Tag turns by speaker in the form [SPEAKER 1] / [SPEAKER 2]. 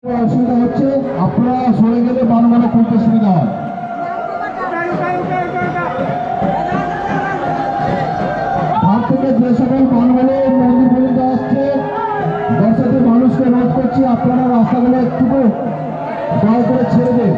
[SPEAKER 1] অসুবিধা হচ্ছে, আপনারা সরে গেলে বারবার করতে সুবিধা হয়। ধার থেকে যে সকল বানগুলো মন্দির পর্যন্ত আসছে, দর্শকের মানুষকে অনুরোধ করছি আপনারা রাস্তাগুলো একটু দয়া করে ছেড়ে দিন।